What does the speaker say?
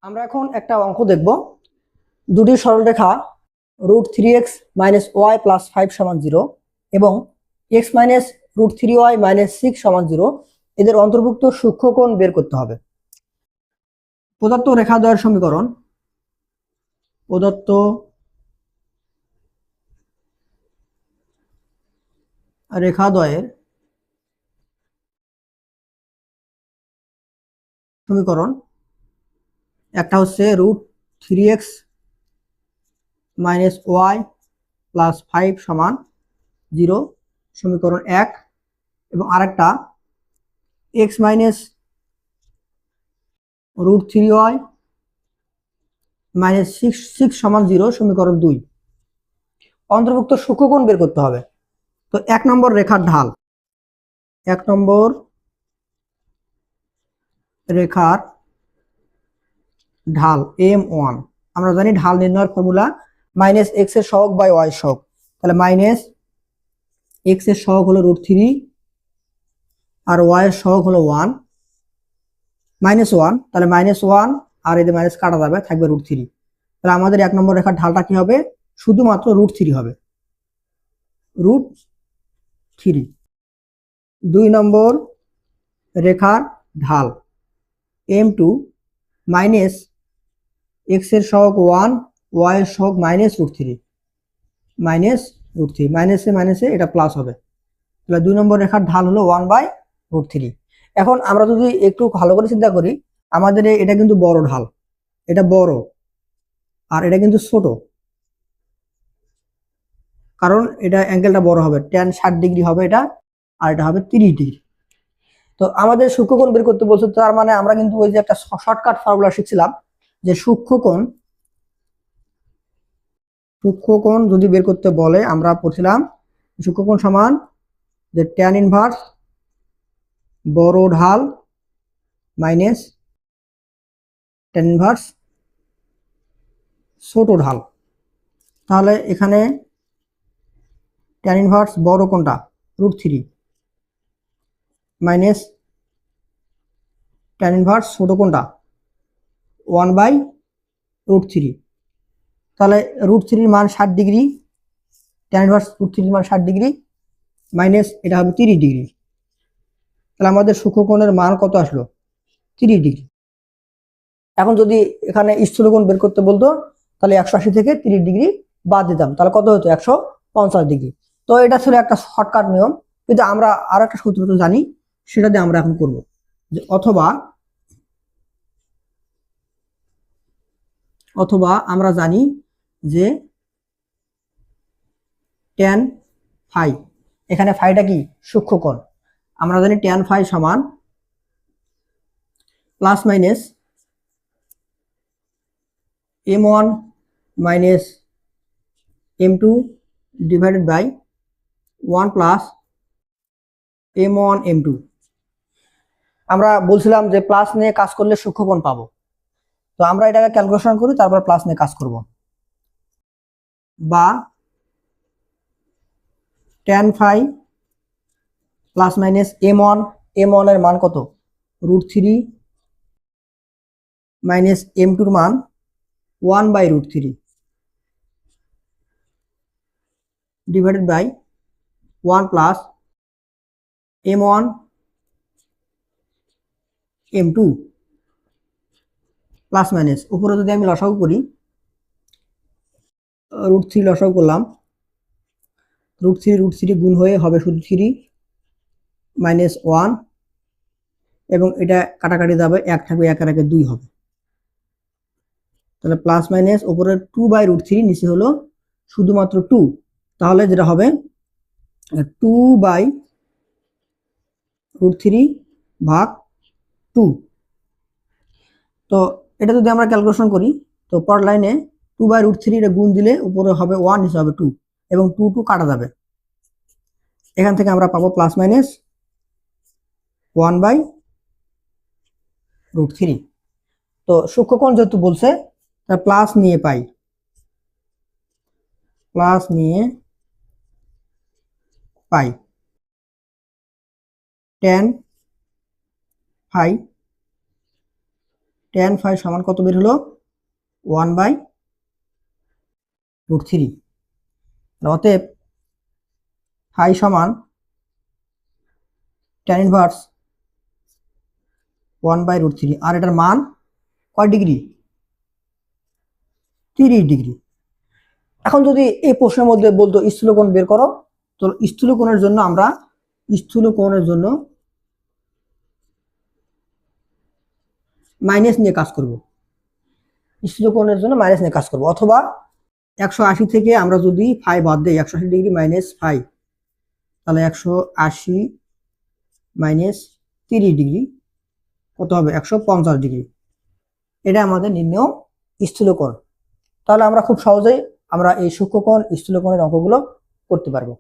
আমরা এখন একটা অঙ্ক দেখব। দুটি সরলরেখা √3x - y + 5 = 0 এবং x - √3y - 6 = 0 এদের অন্তর্ভুক্ত সূক্ষ্মকোণ বের করতে হবে। প্রদত্ত রেখাদ্বয়ের সমীকরণ। প্রদত্ত রেখাদ্বয়ের সমীকরণ একটা হচ্ছে √3x - y + 5 = 0 সমীকরণ 1 এবং আরেকটা x - √3y - 6 = 0 সমীকরণ 2। অন্তর্ভুক্ত সূক্ষ্মকোণ বের করতে হবে। তো 1 নম্বর রেখার ঢাল, 1 নম্বর রেখার ঢাল m1। আমরা জানি ঢাল নির্ণয়ের ফর্মুলা -x এর সহগ বাই y এর সহগ। তাহলে -x এর সহগ হলো √3 আর y এর সহগ হলো 1 -1। তাহলে -1 আর এদের মাইনাস কাটা যাবে, থাকবে √3। তাহলে আমাদের 1 নম্বর রেখার ঢালটা কি হবে? শুধুমাত্র √3 হবে, √3। 2 নম্বর রেখার ঢাল m2 -x এর সহগ 1 y এর সহগ -√3 মাইনাসে মাইনাসে এটা প্লাস হবে। তাহলে 2 নম্বর রেখার ঢাল হলো 1/√3। এখন আমরা যদি একটু ভালো করে চিন্তা করি, আমাদের এটা কিন্তু বড় ঢাল, এটা বড় আর এটা কিন্তু ছোট, কারণ এটা অ্যাঙ্গেলটা বড় হবে, tan 60° হবে এটা, আর এটা হবে 30°। তো আমাদের সূক্ষ্মকোণ বের করতে বলছে, তার মানে আমরা কিন্তু ওই যে একটা শর্টকাট ফর্মুলা শিখছিলাম যে সূক্ষ্মকোণ যদি বের করতে বলে আমরা পড়ছিলাম সূক্ষ্মকোণ সমান যে tan ইনভার্স বড় ঢাল মাইনাস tan ইনভার্স ছোট ঢাল। তাহলে এখানে tan ইনভার্স বড় কোনটা? √3 মাইনাস tan ইনভার্স ছোট কোনটা? 1/√3। তাহলে √3 মান 60°, tan ইনভার্স √3 মান 60° মাইনাস এটা হবে 30°। তাহলে আমাদের সূক্ষ্মকোণের মান কত আসলো? 30°। এখন যদি এখানে স্থূলকোণ বের করতে বলতো, তাহলে 180 থেকে 30° বাদ দিতাম, তাহলে কত হতো? 150°। তো এটা ছিল একটা শর্টকাট নিয়ম, কিন্তু আমরা আর একটা সূত্র তো জানি, সেটা দিয়ে আমরা এখন করব যে অথবা আমরা জানি যে tan phi, এখানে ফাইটা কি? সূক্ষ্মকোণ। আমরা জানি tan phi সমান plus minus m1 minus m2 divided by 1 plus m1 m2। আমরা বলছিলাম যে প্লাস নিয়ে কাজ করলে সূক্ষ্মকোণ পাবো, তো আমরা এটাকে ক্যালকুলেশন করি, তারপর প্লাস নিয়ে কাজ করব। বা tan phi plus minus m1 এর মান কত? √3 মাইনাস m2 এর মান 1/√3 divided by 1 plus m1 m2 plus minus উপরে যদি আমি লসাগু করি, √3 লসাগু করলাম, √3 গুণ হয়ে হবে শুধু 3 মাইনাস 1, এবং এটা কাটাকাটি যাবে, 1 থাকবে, 1 আর 1 2 হবে। তাহলে প্লাস মাইনাস উপরে 2/√3, নিচে হলো শুধুমাত্র 2। তাহলে যেটা হবে 2/√3 ভাগ 2। তো এটা যদি আমরা ক্যালকুলেশন করি, তো পর লাইনে 2/√3 এটা গুণ দিলে উপরে হবে 1, নিচে হবে 2, এবং 2 কাটা যাবে। এখান থেকে আমরা পাবো প্লাস মাইনাস 1/√3। তো সূক্ষ্মকোণ যেহেতু বলছে, তা প্লাস নিয়ে পাই, tan phi tan phi সমান কত বের হলো 1/√3। অতএব phi সমান tan ইনভার্স 1/√3। আর এটার মান কয় ডিগ্রি? 30 ডিগ্রি। এখন যদি এই প্রশ্নের মধ্যে বলতো স্থূলকোণ বের করো, তো স্থূলকোণের জন্য আমরা মাইনাস নিয়ে কাজ করব। স্থূলকোণের জন্য মাইনাস নিয়ে কাজ করব, অথবা 180 থেকে আমরা যদি ফাই বাদ দেই, 180 ডিগ্রি মাইনাস ফাই, তাহলে 180 মাইনাস 30 ডিগ্রি কত হবে? 150 ডিগ্রি। এটা আমাদের নির্ণেয় স্থূলকোণ। তাহলে আমরা খুব সহজেই আমরা এই সূক্ষ্মকোণ স্থূলকোণের অঙ্কগুলো করতে পারবো।